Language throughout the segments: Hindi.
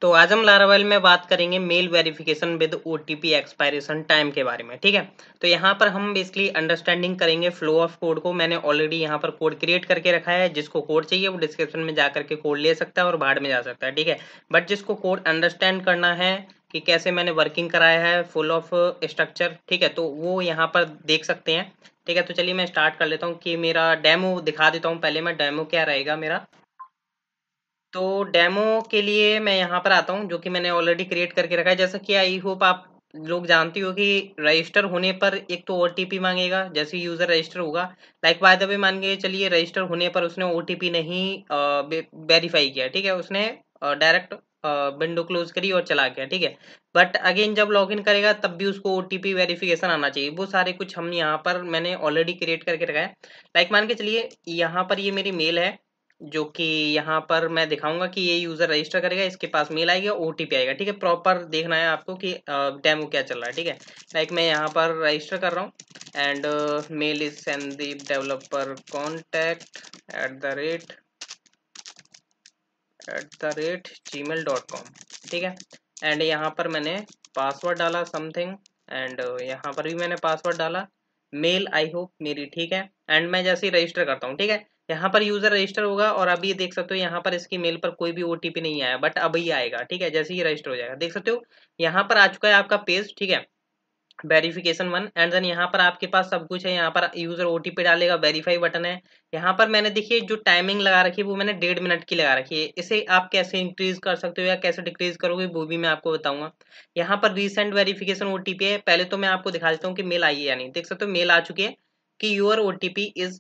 तो आज हम लारावेल में बात करेंगे mail verification with OTP expiration time के बारे में। ठीक है, तो यहाँ पर हम बेसिकली अंडरस्टैंडिंग करेंगे फ्लो ऑफ कोड को। मैंने ऑलरेडी यहाँ पर कोड क्रिएट करके रखा है। जिसको कोड चाहिए वो डिस्क्रिप्शन में जा करके कोड ले सकता है और बाहर में जा सकता है। ठीक है, बट जिसको कोड अंडरस्टैंड करना है कि कैसे मैंने वर्किंग कराया है फुल ऑफ स्ट्रक्चर, ठीक है, तो वो यहाँ पर देख सकते हैं। ठीक है, तो चलिए मैं स्टार्ट कर लेता हूँ कि मेरा डेमो दिखा देता हूँ। पहले मैं डेमो क्या रहेगा मेरा। तो डेमो के लिए मैं यहाँ पर आता हूँ, जो कि मैंने ऑलरेडी क्रिएट करके रखा है। जैसा कि आई होप आप लोग जानती हो कि रजिस्टर होने पर एक तो ओटीपी मांगेगा जैसे यूजर रजिस्टर होगा। लाइक बाय द वे मान के चलिए रजिस्टर होने पर उसने ओटीपी नहीं वेरीफाई किया, ठीक है, उसने डायरेक्ट विंडो क्लोज करी और चला गया। ठीक है, बट अगेन जब लॉगिन करेगा तब भी उसको ओटीपी वेरिफिकेशन आना चाहिए। वो सारे कुछ हम यहाँ पर मैंने ऑलरेडी क्रिएट करके रखा है। लाइक मान के चलिए यहाँ पर ये मेरी मेल है, जो कि यहाँ पर मैं दिखाऊंगा कि ये यूजर रजिस्टर करेगा, इसके पास मेल आएगा, ओटीपी आएगा। ठीक है, प्रॉपर देखना है आपको कि डेमो क्या चल रहा है। ठीक है, लाइक मैं यहाँ पर रजिस्टर कर रहा हूँ and mail is Sandeep developer contact @gmail.com। ठीक है, एंड यहाँ पर मैंने पासवर्ड डाला समथिंग एंड यहाँ पर भी मैंने पासवर्ड डाला। मेल आई होप मेरी ठीक है एंड मैं जैसे ही रजिस्टर करता हूँ, ठीक है, यहाँ पर यूजर रजिस्टर होगा और अभी देख सकते हो यहाँ पर इसकी मेल पर कोई भी ओटीपी नहीं आया, बट अभी आएगा। ठीक है, जैसे ही रजिस्टर हो जाएगा देख सकते हो यहाँ पर आ चुका है आपका पेज। ठीक है, वेरिफिकेशन 1 एंड देन यहाँ पर आपके पास सब कुछ है। यहाँ पर यूजर ओटीपी डालेगा, वेरीफाई बटन है। यहाँ पर मैंने देखिए जो टाइमिंग लगा रखी है वो मैंने 1.5 मिनट की लगा रखी है। इसे आप कैसे इंक्रीज कर सकते हो या कैसे डिक्रीज करोगे वो भी मैं आपको बताऊंगा। यहाँ पर रीसेंट वेरिफिकेशन ओटीपी है। पहले तो मैं आपको दिखा देता हूँ कि मेल आई है या नहीं। देख सकते हो मेल आ चुकी है कि यूर ओटीपी इज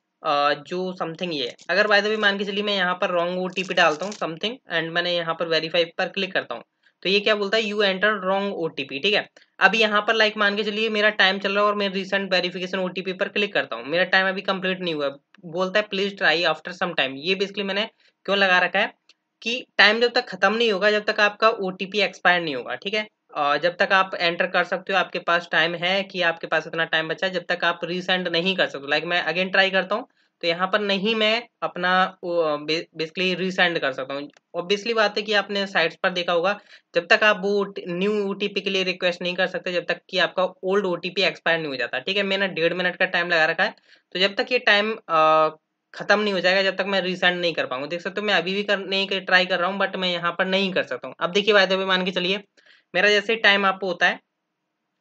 जो समथिंग ये है। अगर बाय द वे मान के चलिए मैं यहाँ पर रॉन्ग ओटीपी डालता हूँ समथिंग एंड मैंने यहाँ पर वेरीफाई पर क्लिक करता हूँ तो ये क्या बोलता है, यू एंटर रॉन्ग ओटीपी। ठीक है, अभी यहाँ पर लाइक मान के चलिए मेरा टाइम चल रहा है और मैं रिसेंट वेरिफिकेशन ओटीपी पर क्लिक करता हूँ, मेरा टाइम अभी कंप्लीट नहीं हुआ। बोलता है please try after some time. ये बेसिकली मैंने क्यों लगा रखा है कि टाइम जब तक खत्म नहीं होगा, जब तक आपका ओटीपी एक्सपायर नहीं होगा। ठीक है, जब तक आप एंटर कर सकते हो आपके पास टाइम है कि आपके पास इतना टाइम बचा है, जब तक आप रीसेंड नहीं कर सकते। लाइक मैं अगेन ट्राई करता हूँ तो यहाँ पर नहीं मैं अपना बेसिकली रीसेंड कर सकता हूँ। ऑब्वियसली बात है कि आपने साइट्स पर देखा होगा जब तक आप वो न्यू ओटीपी के लिए रिक्वेस्ट नहीं कर सकते जब तक कि आपका ओल्ड ओटीपी एक्सपायर नहीं हो जाता। ठीक है, मैंने 1.5 मिनट का टाइम लगा रखा है, तो जब तक ये टाइम खत्म नहीं हो जाएगा जब तक मैं रिसेंड नहीं कर पाऊंगा। देख सकते हो मैं अभी भी करने के ट्राई कर रहा हूँ बट मैं यहाँ पर नहीं कर सकता हूँ। अब देखिए बाय द वे मान के चलिए मेरा जैसे टाइम आपको होता है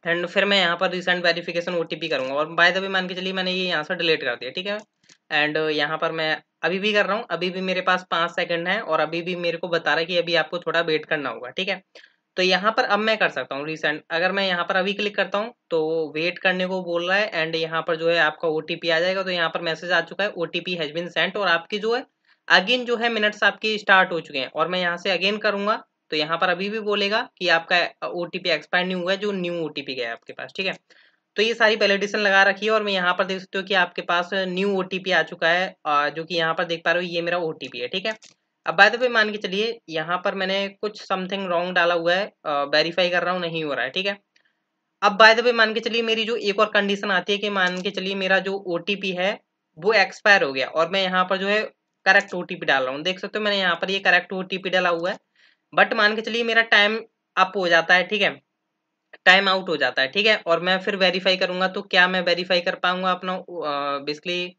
एंड फिर मैं यहाँ पर रिसेंट वेरिफिकेशन ओटीपी करूंगा और बाय द वे मान के चलिए मैंने ये यहाँ से डिलीट कर दिया। ठीक है, एंड यहाँ पर मैं अभी भी कर रहा हूँ, अभी भी मेरे पास 5 सेकंड है और अभी भी मेरे को बता रहा है कि अभी आपको थोड़ा वेट करना होगा। ठीक है, तो यहाँ पर अब मैं कर सकता हूँ रिसेंट। अगर मैं यहाँ पर अभी क्लिक करता हूँ तो वेट करने को बोल रहा है एंड यहाँ पर जो है आपका ओटीपी आ जाएगा। तो यहाँ पर मैसेज आ चुका है ओटीपी हैज बीन सेंट और आपकी जो है अगेन जो है मिनट्स आपकी स्टार्ट हो चुके हैं और मैं यहाँ से अगेन करूंगा तो यहाँ पर अभी भी बोलेगा कि आपका ओटीपी एक्सपायर नहीं हुआ है, जो न्यू ओटीपी गया है आपके पास। ठीक है, तो ये सारी वैलिडेशन लगा रखी है और मैं यहाँ पर देख सकते हो कि आपके पास न्यू ओटीपी आ चुका है, जो कि यहाँ पर देख पा रहे हो ये मेरा ओटीपी है। ठीक है, अब बाय द वे मान के चलिए यहाँ पर मैंने कुछ समथिंग रॉन्ग डाला हुआ है, वेरीफाई कर रहा हूँ नहीं हो रहा है। ठीक है, अब बाय द वे मान के चलिए मेरी जो एक और कंडीशन आती है कि मान के चलिए मेरा जो ओटीपी है वो एक्सपायर हो गया और मैं यहाँ पर जो है करेक्ट ओटीपी डाल रहा हूँ। देख सकते हो मैंने यहाँ पर ये करेक्ट ओटीपी डाला हुआ है बट मान के चलिए मेरा टाइम अप हो जाता है। ठीक है, टाइम आउट हो जाता है। ठीक है, और मैं फिर वेरीफाई करूंगा तो क्या मैं वेरीफाई कर पाऊंगा अपना बेसिकली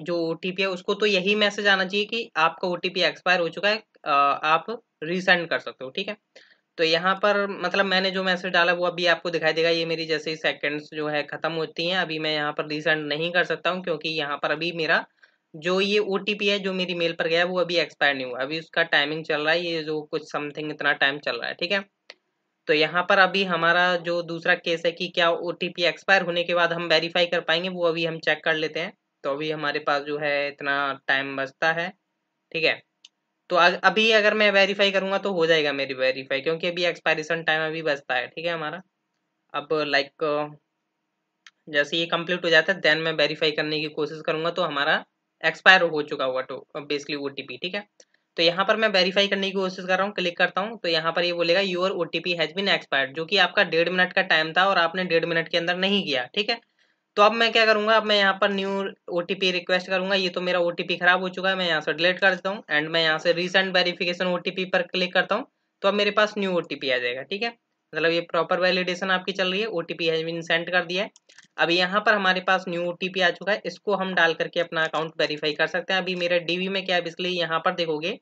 जो ओटीपी है उसको। तो यही मैसेज आना चाहिए कि आपका ओटीपी एक्सपायर हो चुका है, आप रीसेंड कर सकते हो। ठीक है, तो यहाँ पर मतलब मैंने जो मैसेज डाला वो अभी आपको दिखाई देगा। ये मेरी जैसे ही सेकंड्स जो है खत्म होती हैं अभी मैं यहाँ पर रीसेंड नहीं कर सकता हूँ क्योंकि यहाँ पर अभी मेरा जो ये ओटीपी है जो मेरी मेल पर गया है वो अभी एक्सपायर नहीं हुआ, अभी उसका टाइमिंग चल रहा है, ये जो कुछ समथिंग इतना टाइम चल रहा है। ठीक है, तो यहाँ पर अभी हमारा जो दूसरा केस है कि क्या ओटीपी एक्सपायर होने के बाद हम वेरीफाई कर पाएंगे, वो अभी हम चेक कर लेते हैं। तो अभी हमारे पास जो है इतना टाइम बचता है। ठीक है, तो अभी अगर मैं वेरीफाई करूंगा तो हो जाएगा मेरी वेरीफाई क्योंकि अभी एक्सपायरेशन टाइम अभी बचता है। ठीक है हमारा, अब लाइक जैसे ये कंप्लीट हो जाता है देन मैं वेरीफाई करने की कोशिश करूंगा तो हमारा एक्सपायर हो चुका होगा तो बेसिकली ओटीपी। ठीक है, तो यहाँ पर मैं वेरीफाई करने की कोशिश कर रहा हूँ, क्लिक करता हूँ तो यहाँ पर ये बोलेगा your OTP has been expired, जो कि आपका 1.5 मिनट का टाइम था और आपने 1.5 मिनट के अंदर नहीं किया। ठीक है, तो अब मैं क्या करूंगा, अब मैं यहाँ पर न्यू ओटीपी रिक्वेस्ट करूंगा। ये तो मेरा ओटीपी खराब हो चुका है, मैं यहाँ से डिलीट कर देता हूँ एंड मैं यहाँ से रीसेंट वेरिफिकेशन ओटीपी पर क्लिक करता हूँ तो अब मेरे पास न्यू OTP आ जाएगा। ठीक है, मतलब ये प्रॉपर वैलिडेशन आपकी चल रही है, OTP हैज बीन सेंड कर दिया है। अब यहाँ पर हमारे पास न्यू OTP आ चुका है, इसको हम डाल करके अपना अकाउंट वेरीफाई कर सकते हैं। अभी मेरे DB में क्या है, बेसिकली यहाँ पर देखोगे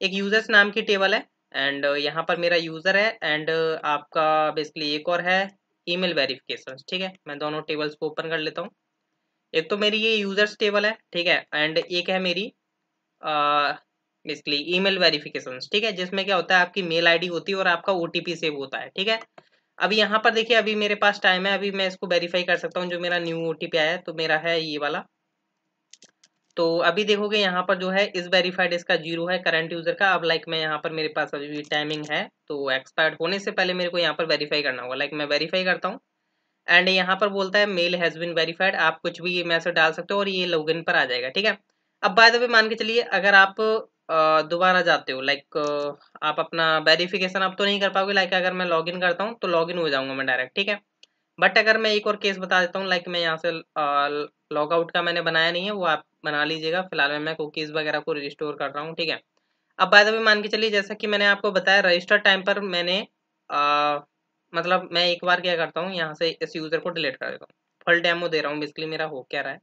एक यूजर्स नाम की टेबल है, एंड यहाँ पर मेरा यूजर है, एंड आपका बेसिकली एक और है ईमेल वेरिफिकेशन। ठीक है, मैं दोनों टेबल्स को ओपन कर लेता हूँ। एक तो मेरी ये यूजर्स टेबल है, ठीक है, एंड एक है मेरी बेसिकली ईमेल वेरिफिकेशन। ठीक है, जिसमें क्या होता है, आपकी मेल आईडी होती है और आपका OTP सेव होता है। ठीक है, अभी यहाँ पर देखिए, अभी मेरे पास टाइम है, अभी मैं इसको वेरीफाई कर सकता हूँ। जो मेरा न्यू OTP आया है तो मेरा है ये वाला। तो अभी देखोगे यहाँ पर जो है इस वेरीफाइड इसका 0 है करंट यूजर का। अब लाइक मैं यहाँ पर मेरे पास अभी टाइमिंग है, तो एक्सपायर्ड होने से पहले मेरे को यहाँ पर वेरीफाई करना होगा। लाइक मैं वेरीफाई करता हूँ, एंड यहाँ पर बोलता है मेल हैज बीन वेरीफाइड। आप कुछ भी मैसेज डाल सकते हो और ये लॉगिन पर आ जाएगा। ठीक है, अब बाय द वे मान के चलिए, अगर आप दोबारा जाते हो, लाइक आप अपना वेरिफिकेशन अब तो नहीं कर पाओगे। लाइक अगर मैं लॉगिन करता हूँ तो लॉगिन हो जाऊंगा मैं डायरेक्ट। ठीक है, बट अगर मैं एक और केस बता देता हूँ, लाइक मैं यहाँ से लॉग आउट का मैंने बनाया नहीं है, वो आप बना लीजिएगा। फिलहाल मैं कुकीज़ वगैरह को रिस्टोर कर रहा हूँ। ठीक है, अब बाय द वे मान के चलिए, जैसा कि मैंने आपको बताया रजिस्टर टाइम पर मैंने मतलब मैं एक बार क्या करता हूँ, यहाँ से इस यूज़र को डिलीट कर देता हूँ। फुल डेमो दे रहा हूँ बेसिकली मेरा हो क्या रहा है।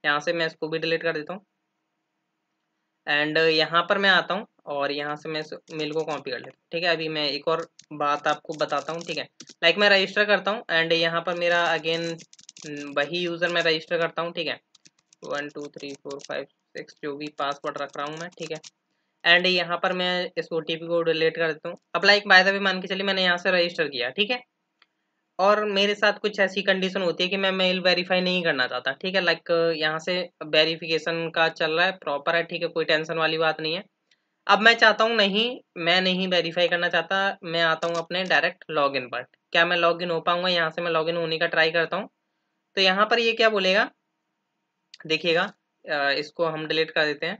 यहाँ से मैं इसको भी डिलीट कर देता हूँ, एंड यहाँ पर मैं आता हूँ और यहाँ से मैं इस मेल को कॉपी कर लेता हूँ। ठीक है, अभी मैं एक और बात आपको बताता हूँ। ठीक है, लाइक मैं रजिस्टर करता हूँ, एंड यहाँ पर मेरा अगेन वही यूज़र मैं रजिस्टर करता हूँ। ठीक है, 1 2 3 4 5 6 जो भी पासवर्ड रख रहा हूँ मैं। ठीक है, एंड यहाँ पर मैं इस OTP को डिलीट कर देता हूँ। अब लाइक बाय द वे मान के चलिए मैंने यहाँ से रजिस्टर किया। ठीक है, और मेरे साथ कुछ ऐसी कंडीशन होती है कि मैं मेल वेरीफाई नहीं करना चाहता। ठीक है, लाइक यहाँ से वेरिफिकेशन का चल रहा है, प्रॉपर है। ठीक है, कोई टेंशन वाली बात नहीं है। अब मैं चाहता हूँ नहीं, मैं नहीं वेरीफाई करना चाहता, मैं आता हूँ अपने डायरेक्ट लॉगिन पर। क्या मैं लॉगिन हो पाऊंगा? यहाँ से मैं लॉगिन होने का ट्राई करता हूँ, तो यहाँ पर ये क्या बोलेगा देखिएगा, इसको हम डिलीट कर देते हैं।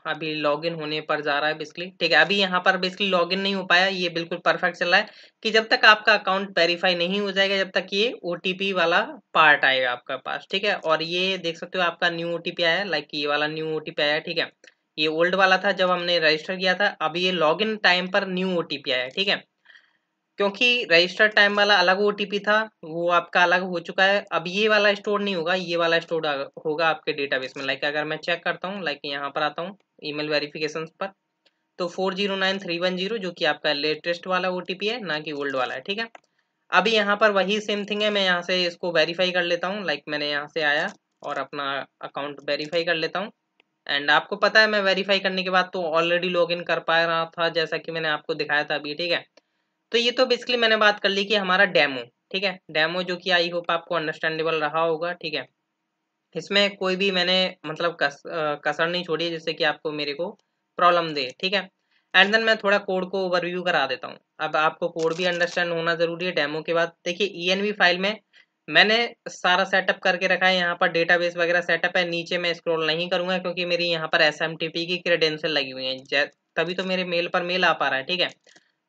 अभी लॉगिन होने पर जा रहा है बेसिकली। ठीक है, अभी यहाँ पर बेसिकली लॉगिन नहीं हो पाया, ये बिल्कुल परफेक्ट चल रहा है कि जब तक आपका अकाउंट वेरीफाई नहीं हो जाएगा, जब तक ये OTP वाला पार्ट आएगा आपका पास। ठीक है, और ये देख सकते हो आपका न्यू OTP आया है, लाइक ये वाला न्यू OTP आया है। ठीक है, ये ओल्ड वाला था जब हमने रजिस्टर किया था, अभी ये लॉगिन टाइम पर न्यू OTP आया है। ठीक है, क्योंकि रजिस्टर टाइम वाला अलग OTP था, वो आपका अलग हो चुका है। अब ये वाला स्टोर नहीं होगा, ये वाला स्टोर होगा आपके डेटाबेस में। लाइक अगर मैं चेक करता हूँ, लाइक यहाँ पर आता हूँ ईमेल वेरिफिकेशन पर, तो 409310 जो कि आपका लेटेस्ट वाला OTP है, ना कि ओल्ड वाला है। ठीक है, अभी यहाँ पर वही सेम थिंग है, मैं यहाँ से इसको वेरीफाई कर लेता हूँ। लाइक मैंने यहाँ से आया और अपना अकाउंट वेरीफाई कर लेता हूँ, एंड आपको पता है मैं वेरीफाई करने के बाद तो ऑलरेडी लॉग इन कर पा रहा था, जैसा कि मैंने आपको दिखाया था अभी। ठीक है, तो ये तो बेसिकली मैंने बात कर ली कि हमारा डेमो। ठीक है, डेमो जो कि आई होप आपको अंडरस्टैंडेबल रहा होगा। ठीक है, इसमें कोई भी मैंने मतलब कसर नहीं छोड़ी है जिससे कि आपको मेरे को प्रॉब्लम दे। ठीक है, एंड देन मैं थोड़ा कोड को ओवरव्यू करा देता हूँ। अब आपको कोड भी अंडरस्टैंड होना जरूरी है डेमो के बाद। देखिए ENV फाइल में मैंने सारा सेटअप करके रखा है, यहाँ पर डेटाबेस वगैरह सेटअप है। नीचे मैं स्क्रॉल नहीं करूंगा क्योंकि मेरी यहाँ पर SMTP की क्रेडेंशियल लगी हुई है, तभी तो मेरे मेल पर मेल आ पा रहा है। ठीक है,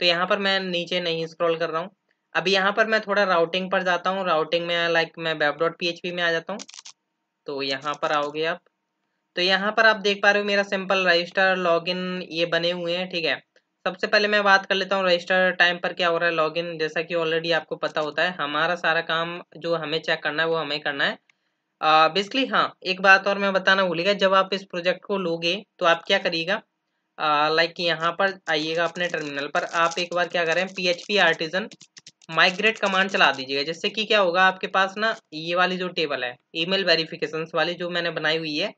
तो यहाँ पर मैं नीचे नहीं स्क्रॉल कर रहा हूँ। अभी यहाँ पर मैं थोड़ा राउटिंग पर जाता हूँ, राउटिंग में लाइक मैं web.php में आ जाता हूँ। तो यहाँ पर आओगे आप, तो यहाँ पर आप देख पा रहे हो मेरा सिंपल रजिस्टर लॉगिन ये बने हुए हैं। ठीक है, सबसे पहले मैं बात कर लेता हूँ रजिस्टर टाइम पर क्या हो रहा है लॉगिन। जैसा कि ऑलरेडी आपको पता होता है, हमारा सारा काम जो हमें चेक करना है वो हमें करना है बेसिकली। हाँ, एक बात और मैं बताना भूलिएगा, जब आप इस प्रोजेक्ट को लोगे तो आप क्या करिएगा, लाइक यहाँ पर आइएगा अपने टर्मिनल पर, आप एक बार क्या करें PHP आर्टिजन माइग्रेट कमांड चला दीजिएगा, जिससे कि क्या होगा आपके पास ना ये वाली जो टेबल है ईमेल वेरिफिकेशन वाली जो मैंने बनाई हुई है,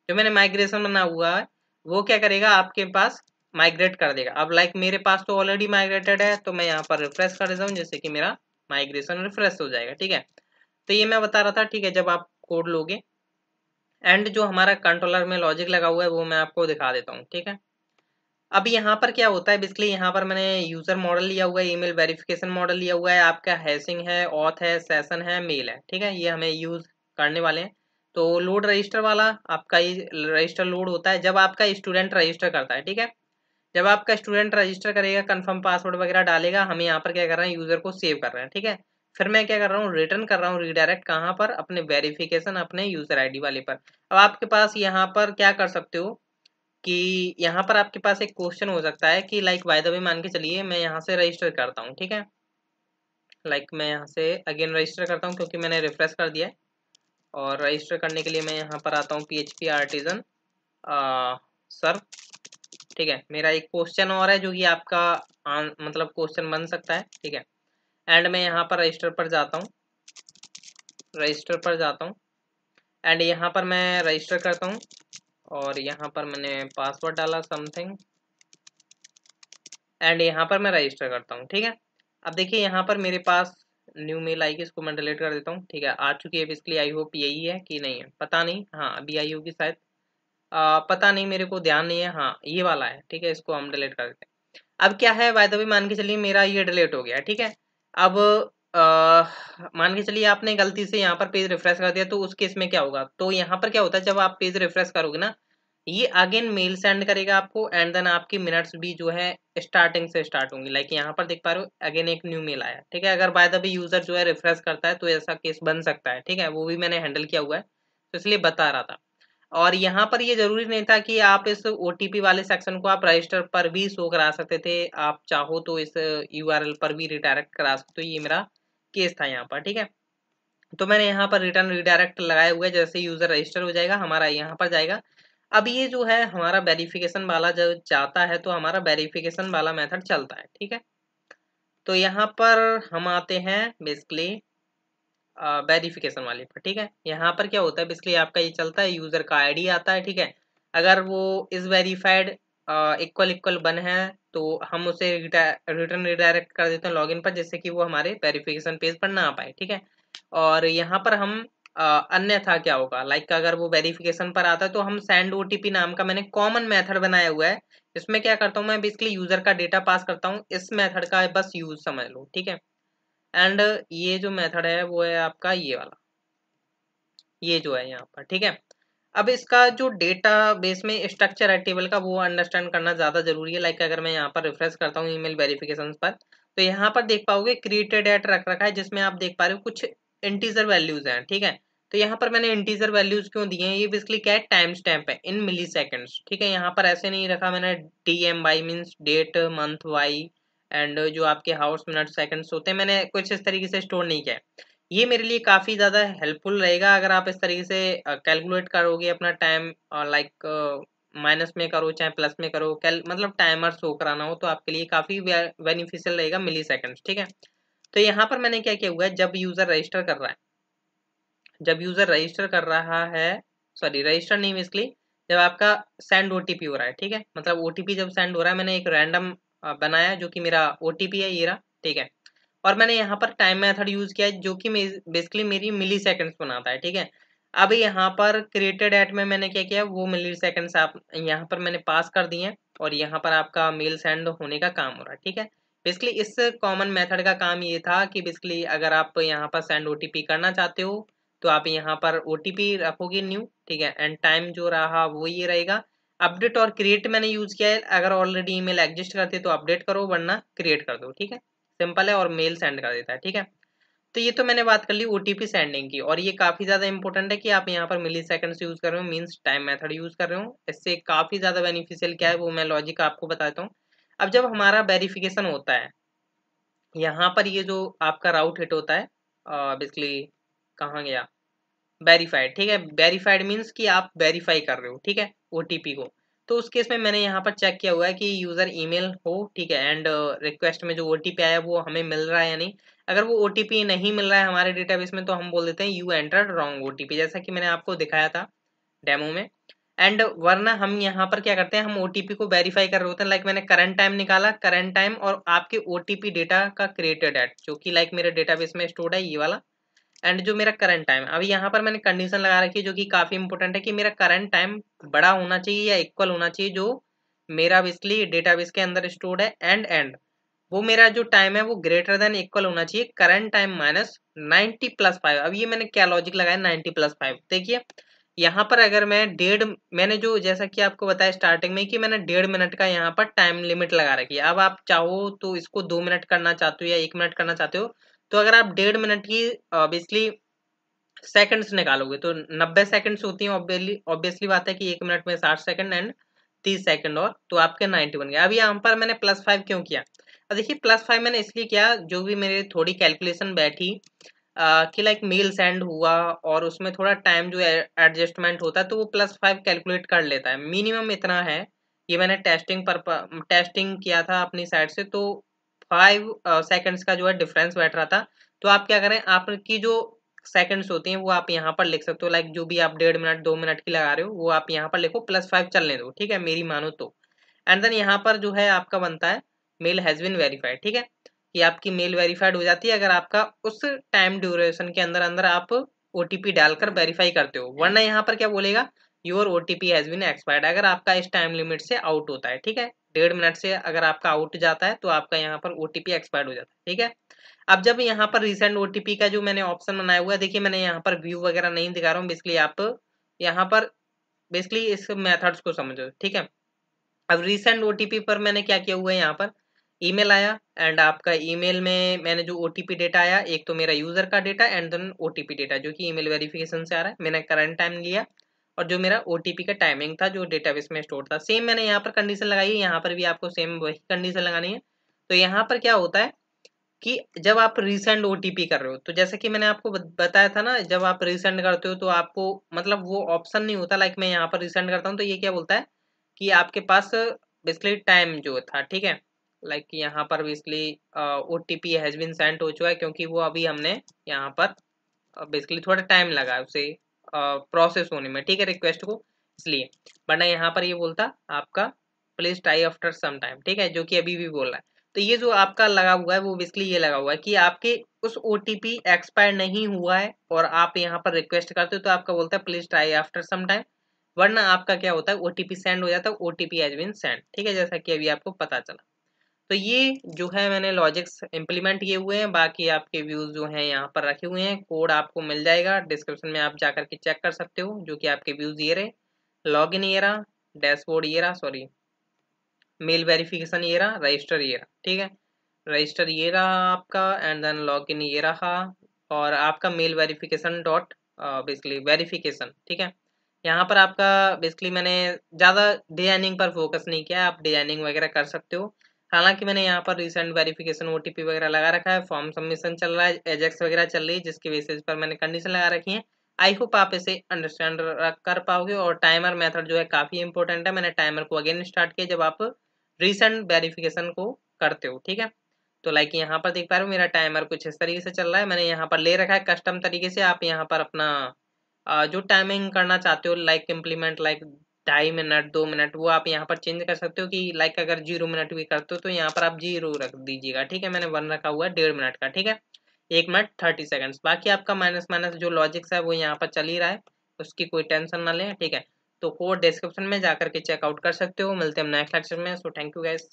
जो मैंने माइग्रेशन बना हुआ है, वो क्या करेगा आपके पास माइग्रेट कर देगा। अब लाइक मेरे पास तो ऑलरेडी माइग्रेटेड है, तो मैं यहाँ पर रिफ्रेश कर देता हूँ जिससे कि मेरा माइग्रेशन रिफ्रेश हो जाएगा। ठीक है, तो ये मैं बता रहा था। ठीक है, जब आप कोड लोगे, एंड जो हमारा कंट्रोलर में लॉजिक लगा हुआ है वो मैं आपको दिखा देता हूँ। ठीक है, अब यहाँ पर क्या होता है बेसिकली, यहाँ पर मैंने यूजर मॉडल लिया हुआ है, ईमेल वेरिफिकेशन मॉडल लिया हुआ है, आपका हैशिंग है, ऑथ है, सेशन है, मेल है। ठीक है, ये हमें यूज करने वाले हैं। तो लोड रजिस्टर वाला आपका ये रजिस्टर लोड होता है जब आपका स्टूडेंट रजिस्टर करता है। ठीक है, जब आपका स्टूडेंट रजिस्टर करेगा, कंफर्म पासवर्ड वगैरह डालेगा, हम यहाँ पर क्या कर रहे हैं यूजर को सेव कर रहे हैं। ठीक है, फिर मैं क्या कर रहा हूँ रिटर्न कर रहा हूँ रीडायरेक्ट कहाँ पर, अपने वेरिफिकेशन अपने यूजर ID वाले पर। अब आपके पास यहाँ पर क्या कर सकते हो, कि यहाँ पर आपके पास एक क्वेश्चन हो सकता है कि लाइक बाय द वे मान के चलिए मैं यहाँ से रजिस्टर करता हूँ, ठीक है। लाइक मैं यहाँ से अगेन रजिस्टर करता हूँ क्योंकि मैंने रिफ्रेश कर दिया है, और रजिस्टर करने के लिए मैं यहाँ पर आता हूँ PHP आर्टिजन सर्व, ठीक है। मेरा एक क्वेश्चन और है जो कि आपका मतलब क्वेश्चन बन सकता है, ठीक है। एंड मैं यहाँ पर रजिस्टर पर जाता हूँ, रजिस्टर पर जाता हूँ एंड यहाँ पर मैं रजिस्टर करता हूँ, और यहाँ पर मैंने पासवर्ड डाला समथिंग एंड यहाँ पर मैं रजिस्टर करता हूँ, ठीक है। अब देखिए यहाँ पर मेरे पास न्यू मेल आएगी, इसको मैं डिलीट कर देता हूँ, ठीक है। आ चुकी है बेसिकली, आई होप यही है कि नहीं है, पता नहीं, हाँ अभी आई होगी शायद, पता नहीं, मेरे को ध्यान नहीं है, हाँ ये वाला है, ठीक है। इसको हम डिलीट कर देते हैं। अब क्या है, बाय द वे मान के चलिए मेरा ये डिलीट हो गया, ठीक है। अब मान के चलिए आपने गलती से यहाँ पर पेज रिफ्रेश कर दिया, तो उस केस में क्या होगा, तो यहाँ पर क्या होता है, जब आप पेज रिफ्रेश करोगे ना, ये अगेन मेल सेंड करेगा आपको एंड देन आपकी मिनट्स भी जो है स्टार्टिंग से स्टार्ट होंगी। लाइक यहाँ पर देख पा रहे हो अगेन एक न्यू मेल आया, ठीक है। अगर बाय द वे यूजर जो है रिफ्रेश करता है तो ऐसा केस बन सकता है, ठीक है। वो भी मैंने हैंडल किया हुआ है, तो इसलिए बता रहा था। और यहाँ पर ये जरूरी नहीं था कि आप इस OTP वाले सेक्शन को आप रजिस्टर पर भी शो करा सकते थे, आप चाहो तो इस URL पर भी रिडायरेक्ट करा सकते हो, ये मेरा केस था यहाँ पर, ठीक है। तो मैंने यहाँ पर रिटर्न रिडायरेक्ट लगाए हुए, जैसे यूजर रजिस्टर हो जाएगा हमारा यहाँ पर जाएगा। अब ये जो है हमारा वेरिफिकेशन वाला जब जाता है तो हमारा वेरिफिकेशन वाला मेथड चलता है, ठीक है। तो यहाँ पर हम आते हैं बेसिकली वेरिफिकेशन वाले पर, ठीक है। यहाँ पर क्या होता है बेसिकली आपका ये चलता है, यूजर का ID आता है, ठीक है। अगर वो is verified equal equal one है तो हम उसे रिटर्न रिडायरेक्ट कर देते हैं लॉगिन पर, जिससे कि वो हमारे वेरिफिकेशन पेज पर ना आ पाए, ठीक है। और यहाँ पर हम अन्यथा क्या होगा, लाइक अगर वो वेरिफिकेशन पर आता है तो हम सेंड OTP नाम का मैंने कॉमन मेथड बनाया हुआ है। इसमें क्या करता हूँ मैं, बेसिकली यूजर का डेटा पास करता हूँ, इस मेथड का बस यूज समझ लो, ठीक है। एंड ये जो मेथड है वो है आपका ये वाला, ये जो है यहाँ पर, ठीक है। अब इसका जो डेटा बेस में स्ट्रक्चर है टेबल का, वो अंडरस्टैंड करना ज़्यादा जरूरी है। लाइक अगर मैं यहाँ पर रिफ्रेश करता हूँ ईमेल वेरिफिकेशन पर, तो यहाँ पर देख पाओगे क्रिएटेड एट रख रखा है, जिसमें आप देख पा रहे हो कुछ इंटीजर वैल्यूज हैं, ठीक है। तो यहाँ पर मैंने इंटीजर वैल्यूज क्यों दिए हैं, ये बेसिकली क्या है, टाइम स्टैम्प है इन मिली सेकेंड्स, ठीक है। यहाँ पर ऐसे नहीं रखा मैंने DMY means date month Y, and जो आपके हाउस मिनट सेकेंड्स होते हैं मैंने कुछ इस तरीके से स्टोर नहीं किया है। ये मेरे लिए काफ़ी ज़्यादा हेल्पफुल रहेगा अगर आप इस तरीके से कैलकुलेट करोगे अपना टाइम, लाइक माइनस में करो चाहे प्लस में करो, मतलब टाइमर शो कराना हो तो आपके लिए काफ़ी बेनिफिशियल रहेगा मिली सेकेंड्स, ठीक है। तो यहाँ पर मैंने क्या किया हुआ है, जब यूज़र रजिस्टर कर रहा है, जब यूज़र रजिस्टर कर रहा है, सॉरी रजिस्टर नहीं बेसिकली, जब आपका सेंड OTP हो रहा है, ठीक है। मतलब OTP जब सेंड हो रहा है, मैंने एक रैंडम बनाया जो कि मेरा OTP है ये रहा, ठीक है। और मैंने यहाँ पर टाइम मेथड यूज किया है जो कि बेसिकली मेरी मिली सेकेंड्स बनाता है, ठीक है। अब यहाँ पर क्रिएटेड एट में मैंने क्या किया, वो मिली सेकेंड्स आप यहाँ पर मैंने पास कर दिए हैं, और यहाँ पर आपका मेल सेंड होने का काम हो रहा है, ठीक है। बेसिकली इस कॉमन मेथड का काम ये था कि बेसिकली अगर आप यहाँ पर सेंड OTP करना चाहते हो तो आप यहाँ पर OTP रखोगे न्यू, ठीक है। एंड टाइम जो रहा वो ये रहेगा। अपडेट और क्रिएट मैंने यूज किया है, अगर ऑलरेडी ईमेल एग्जिस्ट करती है तो अपडेट करो, वरना क्रिएट कर दो, ठीक है। सिंपल है, और मेल सेंड कर देता है, ठीक है। तो ये तो मैंने बात कर ली OTP सेंडिंग की, और ये काफी ज्यादा इंपॉर्टेंट है कि आप यहाँ पर मिली सेकंड्स यूज कर रहे हो, मींस टाइम मेथड यूज कर रहे हो। इससे काफी ज्यादा बेनिफिशियल क्या है वो मैं लॉजिक आपको बताता हूँ। अब जब हमारा वेरिफिकेशन होता है, यहाँ पर ये जो आपका राउट हिट होता है, बेसिकली कहाँ गया, वेरीफाइड, ठीक है। वेरीफाइड मीन्स कि आप वेरीफाई कर रहे हो, ठीक है, OTP को। तो उस केस में मैंने यहाँ पर चेक किया हुआ है कि यूजर ईमेल हो, ठीक है, एंड रिक्वेस्ट में जो OTP आया वो हमें मिल रहा है या नहीं। अगर वो OTP नहीं मिल रहा है हमारे डेटाबेस में तो हम बोल देते हैं यू एंटर्ड रॉन्ग OTP, जैसा कि मैंने आपको दिखाया था डेमो में। एंड वरना हम यहाँ पर क्या करते हैं, हम OTP को वेरीफाई कर रहे होते हैं। लाइक मैंने करंट टाइम निकाला, करंट टाइम और आपके OTP डेटा का क्रिएटेड एट, जो कि लाइक मेरे डेटाबेस में स्टोर्ड है ये वाला, एंड जो मेरा करंट टाइम। अभी यहाँ पर मैंने कंडीशन लगा रखी है जो कि काफी इंपॉर्टेंट है कि मेरा करंट टाइम बड़ा होना चाहिए या इक्वल होना चाहिए जो मेरा बेसिकली डेटाबेस के अंदर स्टोर्ड है, एंड वो मेरा जो टाइम है वो ग्रेटर देन इक्वल होना चाहिए करंट टाइम माइनस 90+5। अब ये मैंने क्या लॉजिक लगाया 90+5, देखिए यहाँ पर अगर मैं मैंने जो जैसा कि आपको बताया स्टार्टिंग में कि मैंने 1.5 मिनट का यहाँ पर टाइम लिमिट लगा रखी है। अब आप चाहो तो इसको 2 मिनट करना चाहते हो या 1 मिनट करना चाहते हो, तो अगर आप 1.5 मिनट की बेसिकली सेकंड्स निकालोगे तो 90 सेकंड्स होती हैं। ऑब्वियसली बात है कि 1 मिनट में 60 सेकंड एंड 30 सेकंड और, तो आपके 90 बन गया। अब यहाँ पर मैंने +5 क्यों किया? अब देखिए +5 मैंने इसलिए किया, जो भी मेरे थोड़ी कैलकुलेशन बैठी कि लाइक मेल सेंड हुआ और उसमें थोड़ा टाइम जो एडजस्टमेंट होता है तो वो +5 कैलकुलेट कर लेता है, मिनिमम इतना है। ये मैंने टेस्टिंग किया था अपनी साइड से, तो 5 सेकंड्स का जो है डिफरेंस बैठ रहा था। तो आप क्या करें, आपकी जो सेकंड्स होती हैं वो आप यहाँ पर लिख सकते हो, लाइक जो भी आप 1.5 मिनट 2 मिनट की लगा रहे हो वो आप यहाँ पर लिखो, +5 चलने दो, ठीक है, मेरी मानो तो। एंड देन यहाँ पर जो है आपका बनता है मेल हैज बीन वेरीफाइड, ठीक है, कि आपकी मेल वेरीफाइड हो जाती है अगर आपका उस टाइम ड्यूरेशन के अंदर अंदर आप ओटीपी डालकर वेरीफाई करते हो। वरना यहाँ पर क्या बोलेगा, your OTP has been expired, अगर आपका इस टाइम लिमिट से आउट होता है, ठीक है, 1.5 मिनट से अगर आपका आउट जाता है तो आपका यहाँ पर ओटीपी एक्सपायर्ड हो जाता है, ठीक है। अब जब यहाँ पर रिसेंट ओटीपी का जो मैंने ऑप्शन बनाया हुआ है, देखिए मैंने यहाँ पर व्यू वगैरह नहीं दिखा रहा हूँ, बेसिकली आप यहाँ पर बेसिकली इस मेथड्स को समझो, ठीक है। अब रिसेंट ओटीपी पर मैंने क्या किया हुआ है, यहाँ पर ईमेल आया एंड आपका ईमेल में मैंने जो ओटीपी डेटा आया, एक तो मेरा यूजर का data and then OTP data जो कि ईमेल वेरिफिकेशन से आ रहा है, मैंने करंट टाइम लिया और जो मेरा ओटीपी का टाइमिंग था जो डेटाबेस में स्टोर था, सेम मैंने यहाँ पर कंडीशन लगाई है, यहाँ पर भी आपको सेम वही कंडीशन लगानी है। तो यहाँ पर क्या होता है कि जब आप रीसेंड ओटीपी कर रहे हो, तो जैसे कि मैंने आपको बताया था ना, जब आप रीसेंड करते हो तो आपको मतलब वो ऑप्शन नहीं होता, लाइक मैं यहाँ पर रीसेंड करता हूँ तो ये क्या बोलता है कि आपके पास बेसिकली टाइम जो था, ठीक है, लाइक यहाँ पर basically OTP has been send हो चुका है, क्योंकि वो अभी हमने यहाँ पर बेसिकली थोड़ा टाइम लगा उसे प्रोसेस होने में, ठीक है, रिक्वेस्ट को, इसलिए। वरना यहाँ पर ये बोलता आपका please try after some time, ठीक है, जो कि अभी भी बोल रहा है। तो ये जो आपका लगा हुआ है वो बेसिकली ये लगा हुआ है कि आपके उस ओटीपी एक्सपायर नहीं हुआ है और आप यहाँ पर रिक्वेस्ट करते हो तो आपका बोलता है please try after some time, वरना आपका क्या होता है ओटीपी सेंड हो जाता है, ओटीपी हैज बीन सेंड, ठीक है, जैसा कि अभी आपको पता चला। तो ये जो है मैंने लॉजिक्स इम्प्लीमेंट किए हुए हैं, बाकी आपके व्यूज जो हैं यहाँ पर रखे हुए हैं, कोड आपको मिल जाएगा डिस्क्रिप्शन में, आप जाकर के चेक कर सकते हो, जो कि आपके व्यूज ये रहे, लॉगिन ये रहा, डैशबोर्ड ये रहा, सॉरी मेल वेरिफिकेशन ये रहा, रजिस्टर ये रहा, ठीक है, रजिस्टर ये रहा आपका एंड देन लॉगिन ये रहा और आपका mail verification dot basically verification, ठीक है। यहाँ पर आपका बेसिकली मैंने ज़्यादा डिजाइनिंग पर फोकस नहीं किया, आप डिजाइनिंग वगैरह कर सकते हो। हालांकि मैंने यहाँ पर रिसेंट वेरिफिकेशन ओटीपी वगैरह लगा रखा है, फॉर्म सबमिशन चल रहा है, एजेक्स वगैरह चल रही है, जिसके बेसिस पर मैंने कंडीशन लगा रखी है। आई होप आप इसे अंडरस्टैंड कर पाओगे। और टाइमर मेथड जो है काफ़ी इंपॉर्टेंट है, मैंने टाइमर को अगेन स्टार्ट किया जब आप रिसेंट वेरिफिकेशन को करते हो, ठीक है। तो लाइक यहाँ पर देख पा रहे हो मेरा टाइमर कुछ इस तरीके से चल रहा है, मैंने यहाँ पर ले रखा है कस्टम तरीके से, आप यहाँ पर अपना जो टाइमिंग करना चाहते हो like implement, like 2.5 minute 2 minute, वो आप यहाँ पर चेंज कर सकते हो कि लाइक अगर 0 मिनट भी करते हो तो यहाँ पर आप 0 रख दीजिएगा, ठीक है। मैंने 1 रखा हुआ है 1.5 मिनट का, ठीक है, 1 मिनट 30 सेकंड्स। बाकी आपका माइनस माइनस जो लॉजिक्स है वो यहाँ पर चल ही रहा है, उसकी कोई टेंशन ना लें, ठीक है। तो कोड डिस्क्रिप्शन में जाकर के चेकआउट कर सकते हो। मिलते हैं हम नेक्स्ट लेक्चर में। So thank you guys.